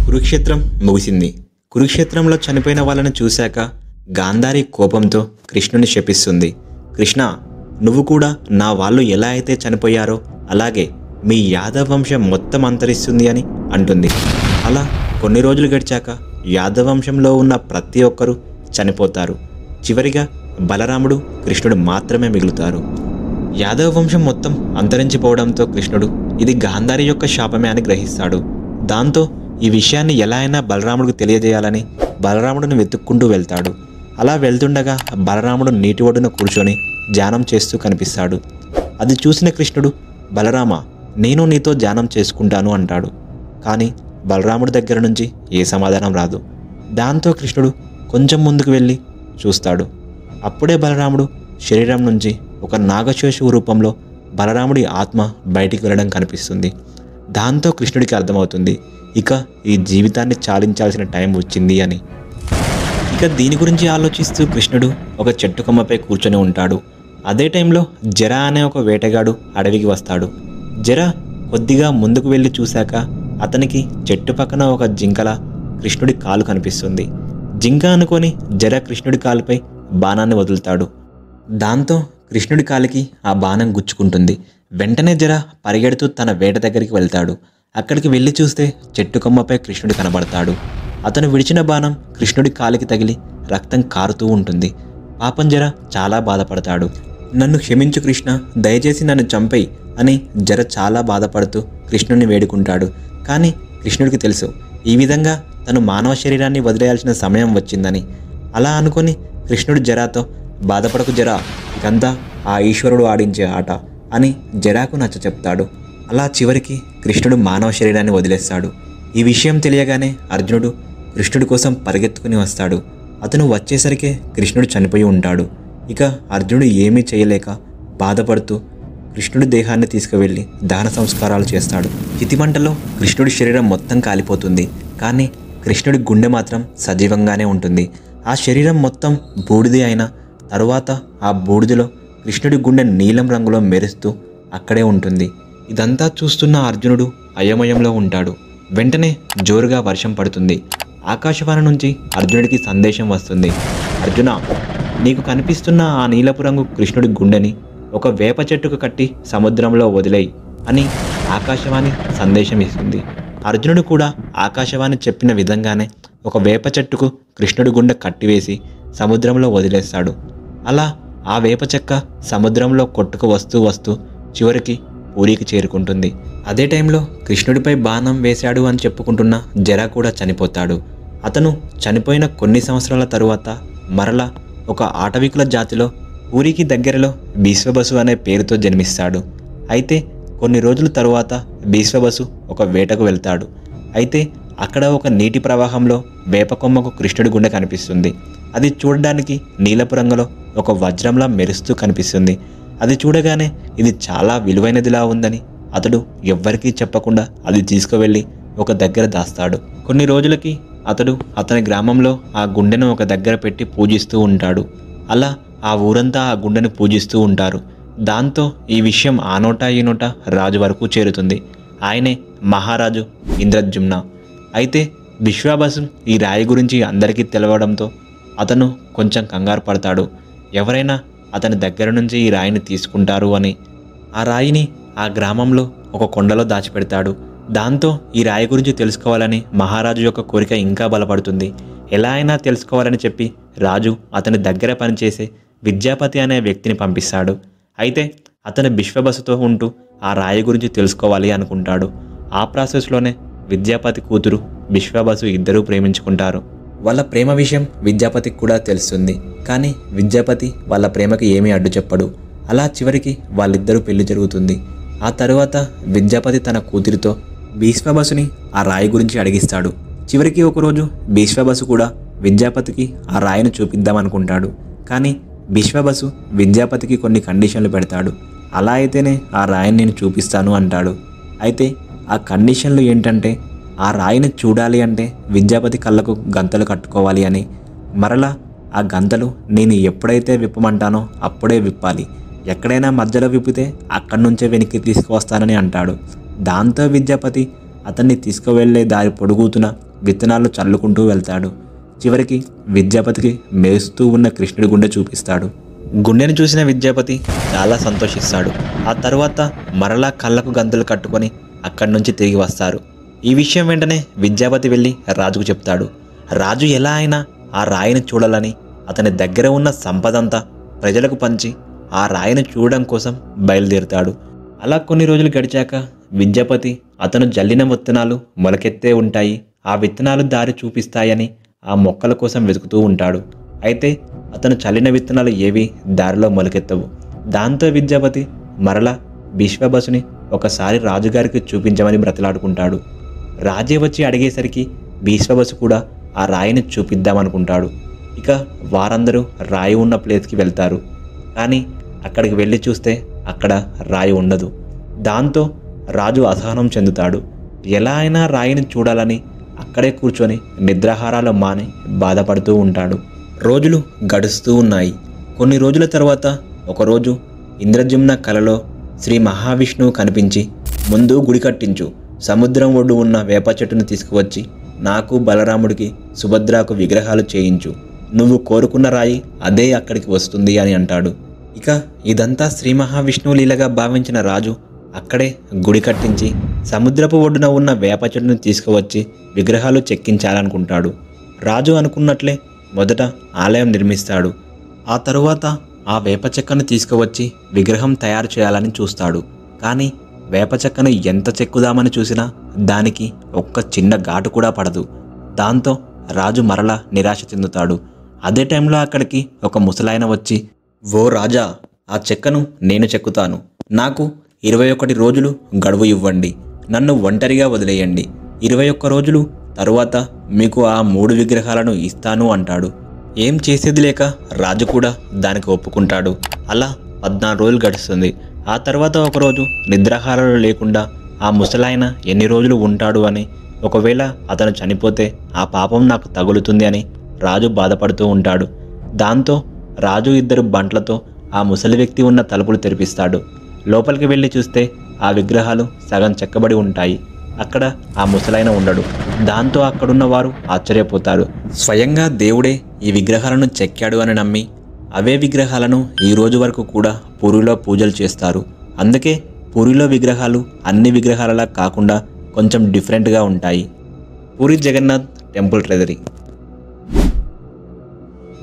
కురుక్షేత్రం ముగిసింది. కురుక్షేత్రంలో చనిపోయిన వాళ్ళని చూశాక గాంధారి కోపంతో కృష్ణుని శపిస్తుంది. కృష్ణ, నువ్వు కూడా నా వాళ్ళు ఎలా అయితే చనిపోయారో అలాగే మీ యాదవ వంశం మొత్తం అంతరిస్తుంది అని అంటుంది. అలా కొన్ని రోజులు గడిచాక యాదవ వంశంలో ఉన్న ప్రతి ఒక్కరూ చనిపోతారు. చివరిగా బలరాముడు, కృష్ణుడు మాత్రమే మిగులుతారు. యాదవ వంశం మొత్తం అంతరించిపోవడంతో కృష్ణుడు ఇది గాంధారి యొక్క శాపమే అని గ్రహిస్తాడు. దాంతో ఈ విషయాన్ని ఎలా అయినా బలరాముడికి తెలియజేయాలని బలరాముడిని వెతుక్కుంటూ వెళ్తాడు. అలా వెళ్తుండగా బలరాముడు నీటి ఒడ్డున కూర్చొని ధ్యానం చేస్తూ కనిపిస్తాడు. అది చూసిన కృష్ణుడు, బలరామ, నేను నీతో ధ్యానం చేసుకుంటాను అంటాడు. కానీ బలరాముడి దగ్గర నుంచి ఏ సమాధానం రాదు. దాంతో కృష్ణుడు కొంచెం ముందుకు వెళ్ళి చూస్తాడు. అప్పుడే బలరాముడు శరీరం నుంచి ఒక నాగశేషు రూపంలో బలరాముడి ఆత్మ బయటికి వెళ్ళడం కనిపిస్తుంది. దాంతో కృష్ణుడికి అర్థమవుతుంది ఇక ఈ జీవితాన్ని చాలించాల్సిన టైం వచ్చింది అని. ఇక దీని గురించి ఆలోచిస్తూ కృష్ణుడు ఒక చెట్టు కొమ్మపై కూర్చొని ఉంటాడు. అదే టైంలో జర అనే ఒక వేటగాడు అడవికి వస్తాడు. జర కొద్దిగా ముందుకు వెళ్ళి చూశాక అతనికి చెట్టు పక్కన ఒక జింకల కృష్ణుడి కాలు కనిపిస్తుంది. జింక అనుకొని జర కృష్ణుడి కాలుపై బాణాన్ని వదులుతాడు. దాంతో కృష్ణుడి కాలికి ఆ బాణం గుచ్చుకుంటుంది. వెంటనే జర పరిగెడుతూ తన వేట దగ్గరికి వెళ్తాడు. అక్కడికి వెళ్ళి చూస్తే చెట్టు కొమ్మపై కృష్ణుడు కనబడతాడు. అతను విడిచిన బాణం కృష్ణుడి కాలికి తగిలి రక్తం కారుతూ ఉంటుంది. పాపం జర చాలా బాధపడతాడు. నన్ను క్షమించు కృష్ణ, దయచేసి నన్ను చంపేయి అని జర చాలా బాధపడుతూ కృష్ణుడిని వేడుకుంటాడు. కానీ కృష్ణుడికి తెలుసు ఈ విధంగా తను మానవ శరీరాన్ని వదిలేయాల్సిన సమయం వచ్చిందని. అలా అనుకొని కృష్ణుడు జరాతో, బాధపడకు జరా, ఇదంతా ఆ ఈశ్వరుడు ఆడించే ఆట అని జరాకు నచ్చ చెప్తాడు. అలా చివరికి కృష్ణుడు మానవ శరీరాన్ని వదిలేస్తాడు. ఈ విషయం తెలియగానే అర్జునుడు కృష్ణుడి కోసం పరిగెత్తుకుని వస్తాడు. అతను వచ్చేసరికే కృష్ణుడు చనిపోయి ఉంటాడు. ఇక అర్జునుడు ఏమీ చేయలేక బాధపడుతూ కృష్ణుడి దేహాన్ని తీసుకువెళ్ళి దహన సంస్కారాలు చేస్తాడు. చితిమంటలో కృష్ణుడి శరీరం మొత్తం కాలిపోతుంది. కానీ కృష్ణుడి గుండె మాత్రం సజీవంగానే ఉంటుంది. ఆ శరీరం మొత్తం బూడిదే అయిన తరువాత ఆ బూడిదలో కృష్ణుడి గుండె నీలం రంగులో మెరుస్తూ అక్కడే ఉంటుంది. ఇదంతా చూస్తున్న అర్జునుడు అయోమయంలో ఉంటాడు. వెంటనే జోరుగా వర్షం పడుతుంది. ఆకాశవాణి నుంచి అర్జునుడికి సందేశం వస్తుంది. అర్జున, నీకు కనిపిస్తున్న ఆ నీలపు రంగు కృష్ణుడి గుండెని ఒక వేప చెట్టుకు కట్టి సముద్రంలో వదిలేయి అని ఆకాశవాణి సందేశం ఇస్తుంది. అర్జునుడు కూడా ఆకాశవాణి చెప్పిన విధంగానే ఒక వేప చెట్టుకు కృష్ణుడి గుండె కట్టివేసి సముద్రంలో వదిలేస్తాడు. అలా ఆ వేప చెక్క సముద్రంలో కొట్టుకు వస్తూ వస్తూ చివరికి పూరికి చేరుకుంటుంది. అదే టైంలో కృష్ణుడిపై బాణం వేశాడు అని చెప్పుకుంటున్న జర కూడా చనిపోతాడు. అతను చనిపోయిన కొన్ని సంవత్సరాల తరువాత మరలా ఒక ఆటవికుల జాతిలో పూరికి దగ్గరలో భీష్మబసు అనే పేరుతో జన్మిస్తాడు. అయితే కొన్ని రోజుల తరువాత భీష్మబసు ఒక వేటకు వెళ్తాడు. అయితే అక్కడ ఒక నీటి ప్రవాహంలో వేప కొమ్మకు కృష్ణుడి గుండె కనిపిస్తుంది. అది చూడడానికి నీలపు రంగులో ఒక వజ్రంలా మెరుస్తూ కనిపిస్తుంది. అది చూడగానే ఇది చాలా విలువైనదిలా ఉందని అతడు ఎవ్వరికీ చెప్పకుండా అది తీసుకువెళ్ళి ఒక దగ్గర దాస్తాడు. కొన్ని రోజులకి అతడు అతని గ్రామంలో ఆ గుండెను ఒక దగ్గర పెట్టి పూజిస్తూ ఉంటాడు. అలా ఆ ఊరంతా ఆ గుండెను పూజిస్తూ ఉంటారు. దాంతో ఈ విషయం ఆ నోట ఈ నోట రాజు వరకు చేరుతుంది. ఆయనే మహారాజు ఇంద్రద్యుమ్న. అయితే విశ్వాబసు ఈ రాయి గురించి అందరికీ తెలవడంతో అతను కొంచెం కంగారు పడతాడు. ఎవరైనా అతని దగ్గర నుంచి ఈ రాయిని తీసుకుంటారు అని ఆ రాయిని ఆ గ్రామంలో ఒక కొండలో దాచిపెడతాడు. దాంతో ఈ రాయి గురించి తెలుసుకోవాలని మహారాజు యొక్క కోరిక ఇంకా బలపడుతుంది. ఎలా అయినా తెలుసుకోవాలని చెప్పి రాజు అతని దగ్గర పనిచేసే విద్యాపతి అనే వ్యక్తిని పంపిస్తాడు. అయితే అతను విశ్వబసుతో ఉంటూ ఆ రాయి గురించి తెలుసుకోవాలి అనుకుంటాడు. ఆ ప్రాసెస్లోనే విద్యాపతి కూతురు విశ్వబసు ఇద్దరూ ప్రేమించుకుంటారు. వాళ్ళ ప్రేమ విషయం విద్యాపతికి కూడా తెలుస్తుంది. కానీ విద్యాపతి వాళ్ళ ప్రేమకి ఏమీ అడ్డు చెప్పడు. అలా చివరికి వాళ్ళిద్దరూ పెళ్లి జరుగుతుంది. ఆ తరువాత విద్యాపతి తన కూతురితో భీష్మబసుని ఆ రాయి గురించి అడిగిస్తాడు. చివరికి ఒకరోజు భీష్మబసు కూడా విద్యాపతికి ఆ రాయిని చూపిద్దామనుకుంటాడు. కానీ భీష్మబసు విద్యాపతికి కొన్ని కండిషన్లు పెడతాడు. అలా అయితేనే ఆ రాయిని నేను చూపిస్తాను అంటాడు. అయితే ఆ కండిషన్లు ఏంటంటే ఆ రాయిని చూడాలి అంటే విద్యాపతి కళ్ళకు గంతలు కట్టుకోవాలి అని, మరలా ఆ గంతలు నేను ఎప్పుడైతే విప్పమంటానో అప్పుడే విప్పాలి, ఎక్కడైనా మధ్యలో విప్పితే అక్కడి నుంచే వెనక్కి తీసుకువస్తానని అంటాడు. దాంతో విద్యాపతి అతన్ని తీసుకువెళ్లే దారి పొడుగుతున్న విత్తనాలు చల్లుకుంటూ వెళ్తాడు. చివరికి విద్యాపతికి మెరుస్తూ ఉన్న కృష్ణుడి గుండె చూపిస్తాడు. గుండెను చూసిన విద్యాపతి చాలా సంతోషిస్తాడు. ఆ తర్వాత మరలా కళ్ళకు గంతులు కట్టుకొని అక్కడి నుంచి తిరిగి వస్తారు. ఈ విషయం వెంటనే విద్యాపతి వెళ్ళి రాజుకు చెప్తాడు. రాజు ఎలా అయినా ఆ రాయిని చూడాలని అతని దగ్గర ఉన్న సంపదంతా ప్రజలకు పంచి ఆ రాయిని చూడడం కోసం బయలుదేరుతాడు. అలా కొన్ని రోజులు గడిచాక విద్యాపతి అతను జల్లిన విత్తనాలు మొలకెత్తే ఉంటాయి, ఆ విత్తనాలు దారి చూపిస్తాయని ఆ మొక్కల కోసం వెతుకుతూ ఉంటాడు. అయితే అతను చల్లిన విత్తనాలు ఏవి దారిలో మొలకెత్తవు. దాంతో విద్యాపతి మరలా భీష్మబసుని ఒకసారి రాజుగారికి చూపించమని బ్రతిలాడుకుంటాడు. రాజే వచ్చి అడిగేసరికి భీష్మబసు కూడా ఆ రాయిని చూపిద్దామనుకుంటాడు. ఇక వారందరూ రాయి ఉన్న ప్లేస్కి వెళ్తారు. కానీ అక్కడికి వెళ్ళి చూస్తే అక్కడ రాయి ఉండదు. దాంతో రాజు అసహనం చెందుతాడు. ఎలా అయినా రాయిని చూడాలని అక్కడే కూర్చొని నిద్రాహారాలు మాని బాధపడుతూ ఉంటాడు. రోజులు గడుస్తూ ఉన్నాయి. కొన్ని రోజుల తర్వాత ఒకరోజు ఇంద్రజిమ్న కలలో శ్రీ మహావిష్ణువు కనిపించి, ముందు గుడి కట్టించు, సముద్రం ఒడ్డు ఉన్న వేప చెట్టును తీసుకువచ్చి నాకు, బలరాముడికి, సుభద్రకు విగ్రహాలు చేయించు, నువ్వు కోరుకున్న రాయి అదే అక్కడికి వస్తుంది అని అంటాడు. ఇక ఇదంతా శ్రీ మహావిష్ణువు లీలగా భావించిన రాజు అక్కడే గుడి కట్టించి సముద్రపు ఒడ్డున ఉన్న వేప చెట్టును తీసుకువచ్చి విగ్రహాలు చెక్కించాలనుకుంటాడు. రాజు అనుకున్నట్లే మొదట ఆలయం నిర్మిస్తాడు. ఆ తరువాత ఆ వేప చెక్కను తీసుకువచ్చి విగ్రహం తయారు చేయాలని చూస్తాడు. కానీ వేప చెక్కను ఎంత చెక్కుదామని చూసినా దానికి ఒక్క చిన్న ఘాటు కూడా పడదు. దాంతో రాజు మరలా నిరాశ చెందుతాడు. అదే టైంలో అక్కడికి ఒక ముసలాయన వచ్చి, ఓ రాజా, ఆ చెక్కను నేను చెక్కుతాను, నాకు 21 రోజులు గడువు ఇవ్వండి, నన్ను ఒంటరిగా వదిలేయండి, 21 రోజులు తరువాత మీకు ఆ 3 విగ్రహాలను ఇస్తాను అంటాడు. ఏం చేసేది లేక రాజు కూడా దానికి ఒప్పుకుంటాడు. అలా 14 రోజులు గడుస్తుంది. ఆ తర్వాత ఒకరోజు నిద్రాహారాలు లేకుండా ఆ ముసలాయన ఎన్ని రోజులు ఉంటాడు అని, ఒకవేళ అతను చనిపోతే ఆ పాపం నాకు తగులుతుంది అని రాజు బాధపడుతూ ఉంటాడు. దాంతో రాజు 2 బంట్లతో ఆ ముసలి వ్యక్తి ఉన్న తలుపులు తెరిపిస్తాడు. లోపలికి వెళ్ళి చూస్తే ఆ విగ్రహాలు సగం చెక్కబడి ఉంటాయి. అక్కడ ఆ ముసలాయన ఉండడు. దాంతో అక్కడున్న వారు ఆశ్చర్యపోతారు. స్వయంగా దేవుడే ఈ విగ్రహాలను చెక్కాడు అని నమ్మి అవే విగ్రహాలను ఈ రోజు వరకు కూడా పూరిలో పూజలు చేస్తారు. అందుకే పూరిలో విగ్రహాలు అన్ని విగ్రహాలలా కాకుండా కొంచెం డిఫరెంట్గా ఉంటాయి. Puri Jagannath temple treasury.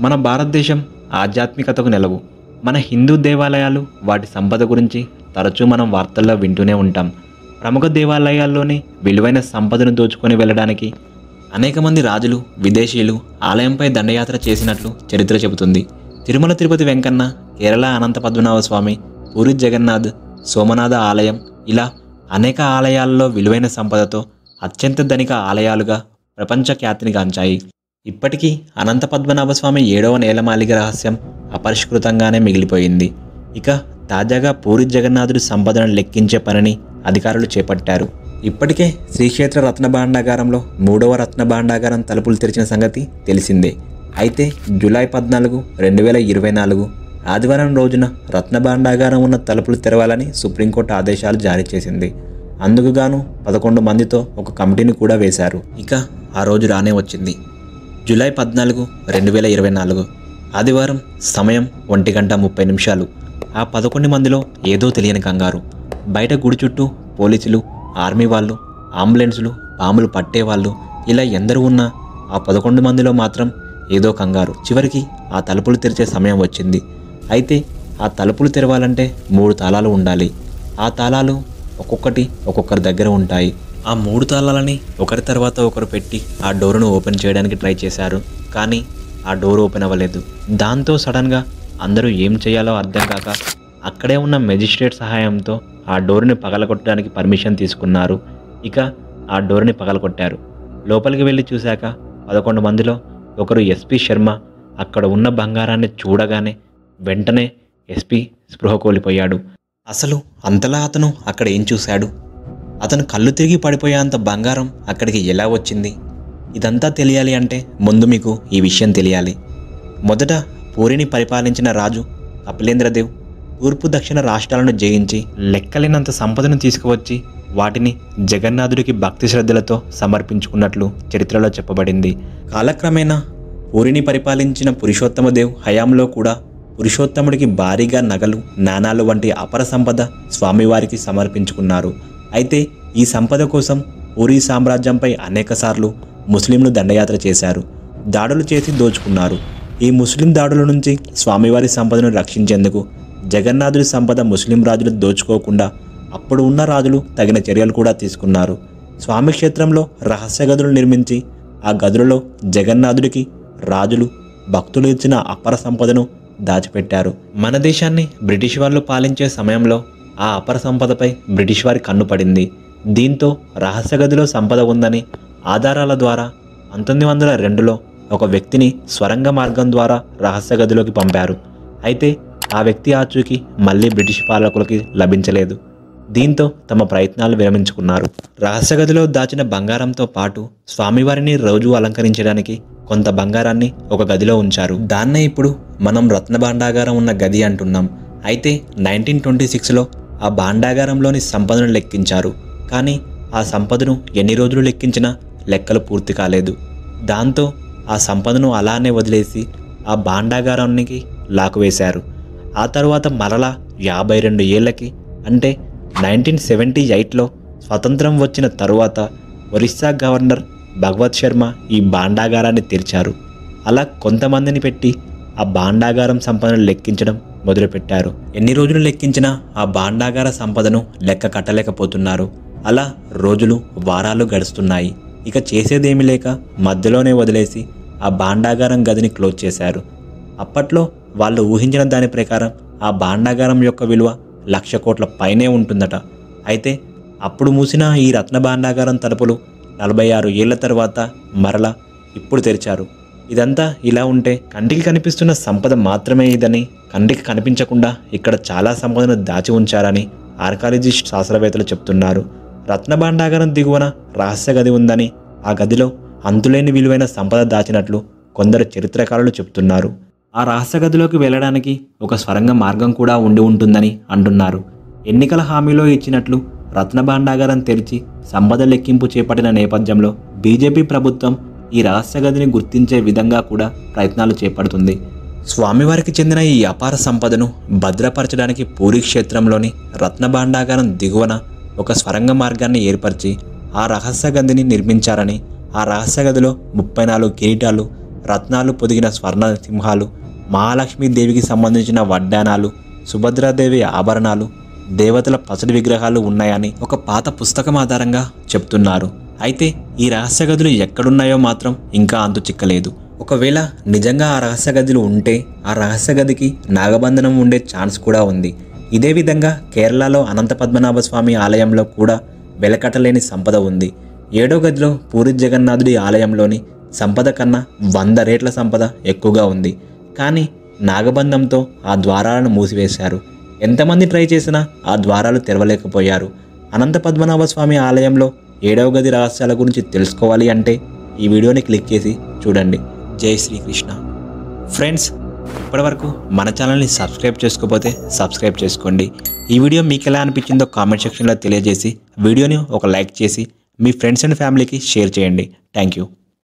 మన భారతదేశం ఆధ్యాత్మికతకు నెలవు. మన హిందూ దేవాలయాలు వాటి సంపద గురించి తరచూ మనం వార్తల్లో వింటూనే ఉంటాం. ప్రముఖ దేవాలయాల్లోని విలువైన సంపదను దోచుకొని వెళ్ళడానికి అనేక మంది రాజులు, విదేశీయులు ఆలయంపై దండయాత్ర చేసినట్లు చరిత్ర చెబుతుంది. తిరుమల తిరుపతి వెంకన్న, కేరళ అనంత పద్మనాభ స్వామి, పూరి జగన్నాథ్, సోమనాథ ఆలయం ఇలా అనేక ఆలయాల్లో విలువైన సంపదతో అత్యంత ధనిక ఆలయాలుగా ప్రపంచ ఖ్యాతిని గాంచాయి. ఇప్పటికీ అనంత పద్మనాభ స్వామి 7వ నేలమాళిగ రహస్యం అపరిష్కృతంగానే మిగిలిపోయింది. ఇక తాజాగా పూరి జగన్నాథుడి సంపదను లెక్కించే పనిని అధికారులు చేపట్టారు. ఇప్పటికే శ్రీక్షేత్ర రత్న భాండాగారంలో 3వ రత్న భాండాగారం తలుపులు తెరిచిన సంగతి తెలిసిందే. అయితే జూలై 14, 2024 ఆదివారం రోజున రత్న భాండాగారం ఉన్న తలుపులు తెరవాలని సుప్రీంకోర్టు ఆదేశాలు జారీ చేసింది. అందుకుగాను 11 మందితో ఒక కమిటీని కూడా వేశారు. ఇక ఆ రోజు రానే వచ్చింది. జూలై 14, 2024 ఆదివారం, సమయం 1:30. ఆ 11 మందిలో ఏదో తెలియని కంగారు. బయట గుడి చుట్టూ పోలీసులు, ఆర్మీ వాళ్ళు, అంబులెన్సులు, పాములు పట్టేవాళ్ళు ఇలా ఎందరూ ఉన్నా ఆ 11 మందిలో మాత్రం ఏదో కంగారు. చివరికి ఆ తలుపులు తెరిచే సమయం వచ్చింది. అయితే ఆ తలుపులు తెరవాలంటే 3 తాళాలు ఉండాలి. ఆ తాళాలు ఒక్కొక్కటి ఒక్కొక్కరి దగ్గర ఉంటాయి. ఆ 3 తాళాలని ఒకరి తర్వాత ఒకరు పెట్టి ఆ డోరును ఓపెన్ చేయడానికి ట్రై చేశారు. కానీ ఆ డోర్ ఓపెన్ అవ్వలేదు. దాంతో సడన్గా అందరూ ఏం చేయాలో అర్థం కాక అక్కడే ఉన్న మెజిస్ట్రేట్ సహాయంతో ఆ డోర్ని పగలగొట్టడానికి పర్మిషన్ తీసుకున్నారు. ఇక ఆ డోర్ని పగలగొట్టారు. లోపలికి వెళ్ళి చూశాక 11 మందిలో ఒకరు ఎస్పీ శర్మ అక్కడ ఉన్న బంగారాన్ని చూడగానే వెంటనే ఎస్పీ స్పృహ కోల్పోయాడు. అసలు అంతలా అతను అక్కడ ఏం చూశాడు? అతను కళ్ళు తిరిగి పడిపోయేంత బంగారం అక్కడికి ఎలా వచ్చింది? ఇదంతా తెలియాలి అంటే ముందు మీకు ఈ విషయం తెలియాలి. మొదట పూరిని పరిపాలించిన రాజు కపిలేంద్రదేవ్ తూర్పు దక్షిణ రాష్ట్రాలను జయించి లెక్కలేనంత సంపదను తీసుకువచ్చి వాటిని జగన్నాథుడికి భక్తి శ్రద్ధలతో సమర్పించుకున్నట్లు చరిత్రలో చెప్పబడింది. కాలక్రమేణా పూరిని పరిపాలించిన పురుషోత్తమదేవ్ హయాంలో కూడా పురుషోత్తముడికి భారీగా నగలు, నాణాలు వంటి అపర సంపద స్వామివారికి సమర్పించుకున్నారు. అయితే ఈ సంపద కోసం పూరీ సామ్రాజ్యంపై అనేకసార్లు ముస్లింలు దండయాత్ర చేశారు, దాడులు చేసి దోచుకున్నారు. ఈ ముస్లిం దాడుల నుంచి స్వామివారి సంపదను రక్షించేందుకు జగన్నాథుడి సంపద ముస్లిం రాజులు దోచుకోకుండా అప్పుడు ఉన్న రాజులు తగిన చర్యలు కూడా తీసుకున్నారు. స్వామి క్షేత్రంలో రహస్య గదులు నిర్మించి ఆ గదులలో జగన్నాథుడికి రాజులు, భక్తులు ఇచ్చిన అపర సంపదను దాచిపెట్టారు. మన దేశాన్ని బ్రిటిష్ వాళ్ళు పాలించే సమయంలో ఆ అపర సంపదపై బ్రిటిష్ వారి కన్ను పడింది. దీంతో రహస్య గదిలో సంపద ఉందని ఆధారాల ద్వారా 1902లో ఒక వ్యక్తిని స్వరంగ మార్గం ద్వారా రహస్య గదిలోకి పంపారు. అయితే ఆ వ్యక్తి ఆచూకీ మళ్ళీ బ్రిటిష్ పాలకులకి లభించలేదు. దీంతో తమ ప్రయత్నాలు విరమించుకున్నారు. రహస్య గదిలో దాచిన బంగారంతో పాటు స్వామివారిని రోజు అలంకరించడానికి కొంత బంగారాన్ని ఒక గదిలో ఉంచారు. దాన్నే ఇప్పుడు మనం రత్న భాండాగారం ఉన్న గది అంటున్నాం. అయితే 1926లో ఆ భాండాగారంలోని సంపదను లెక్కించారు. కానీ ఆ సంపదను ఎన్ని రోజులు లెక్కించినా లెక్కలు పూర్తి కాలేదు. దాంతో ఆ సంపదను అలానే వదిలేసి ఆ భాండాగారానికి లాకువేశారు. ఆ తర్వాత మరలా 52 ఏళ్లకి అంటే 1978లో స్వతంత్రం వచ్చిన తరువాత ఒరిస్సా గవర్నర్ భగవత్ శర్మ ఈ భాండాగారాన్ని తెరిచారు. అలా కొంతమందిని పెట్టి ఆ భాండాగారం సంపదను లెక్కించడం మొదలుపెట్టారు. ఎన్ని రోజులు లెక్కించినా ఆ భాండాగార సంపదను లెక్క కట్టలేకపోతున్నారు. అలా రోజులు, వారాలు గడుస్తున్నాయి. ఇక చేసేదేమీ లేక మధ్యలోనే వదిలేసి ఆ భాండాగారం గదిని క్లోజ్ చేశారు. అప్పట్లో వాళ్ళు ఊహించిన దాని ప్రకారం ఆ భాండాగారం యొక్క విలువ 1,00,000 కోట్ల పైనే ఉంటుందట. అయితే అప్పుడు మూసిన ఈ రత్న భాండాగారం తలుపులు 46 ఏళ్ల తర్వాత మరలా ఇప్పుడు తెరిచారు. ఇదంతా ఇలా ఉంటే కంటికి కనిపిస్తున్న సంపద మాత్రమే ఇదని, కంటికి కనిపించకుండా ఇక్కడ చాలా సంపదను దాచి ఉంచారని ఆర్కాలజిస్ట్ శాస్త్రవేత్తలు చెప్తున్నారు. రత్న భాండాగారం దిగువన రహస్య గది ఉందని, ఆ గదిలో అంతులేని విలువైన సంపద దాచినట్లు కొందరు చరిత్రకారులు చెప్తున్నారు. ఆ రహస్య గదిలోకి వెళ్ళడానికి ఒక స్వరంగ మార్గం కూడా ఉండి ఉంటుందని అంటున్నారు. ఎన్నికల హామీలో ఇచ్చినట్లు రత్న భాండాగారం తెరిచి సంపద లెక్కింపు చేపట్టిన నేపథ్యంలో బీజేపీ ప్రభుత్వం ఈ రహస్య గదిని గుర్తించే విధంగా కూడా ప్రయత్నాలు చేపడుతుంది. స్వామివారికి చెందిన ఈ అపార సంపదను భద్రపరచడానికి పూరీ క్షేత్రంలోని రత్న భాండాగారం దిగువన ఒక స్వరంగ మార్గాన్ని ఏర్పరిచి ఆ రహస్య గదిని నిర్మించారని, ఆ రహస్య గదిలో 34 కిరీటాలు, రత్నాలు పొదిగిన స్వర్ణ సింహాలు, మహాలక్ష్మీదేవికి సంబంధించిన వడ్డానాలు, సుభద్రాదేవి ఆభరణాలు, దేవతల పసడి విగ్రహాలు ఉన్నాయని ఒక పాత పుస్తకం ఆధారంగా చెప్తున్నారు. అయితే ఈ రహస్య గదులు ఎక్కడున్నాయో మాత్రం ఇంకా అంతు చిక్కలేదు. ఒకవేళ నిజంగా ఆ రహస్య గదులు ఉంటే ఆ రహస్య గదికి నాగబంధనం ఉండే ఛాన్స్ కూడా ఉంది. ఇదే విధంగా కేరళలో అనంత పద్మనాభ స్వామి ఆలయంలో కూడా వెలకట్టలేని సంపద ఉంది. 7వ గదిలో పూరి జగన్నాథుడి ఆలయంలోని సంపద కన్నా 100 రెట్ల సంపద ఎక్కువగా ఉంది. కానీ నాగబంధంతో ఆ ద్వారాలను మూసివేశారు. ఎంతమంది ట్రై చేసినా ఆ ద్వారాలు తెరవలేకపోయారు. అనంత పద్మనాభ స్వామి ఆలయంలో 7వ గది రహస్యాల గురించి తెలుసుకోవాలి అంటే ఈ వీడియోని క్లిక్ చేసి చూడండి. జై శ్రీకృష్ణ. ఫ్రెండ్స్, ఇప్పటివరకు మన ఛానల్ని సబ్స్క్రైబ్ చేసుకోకపోతే సబ్స్క్రైబ్ చేసుకోండి. ఈ వీడియో మీకు ఎలా అనిపించిందో కామెంట్ సెక్షన్లో తెలియజేసి వీడియోని ఒక లైక్ చేసి మీ ఫ్రెండ్స్ అండ్ ఫ్యామిలీకి షేర్ చేయండి. Thank you.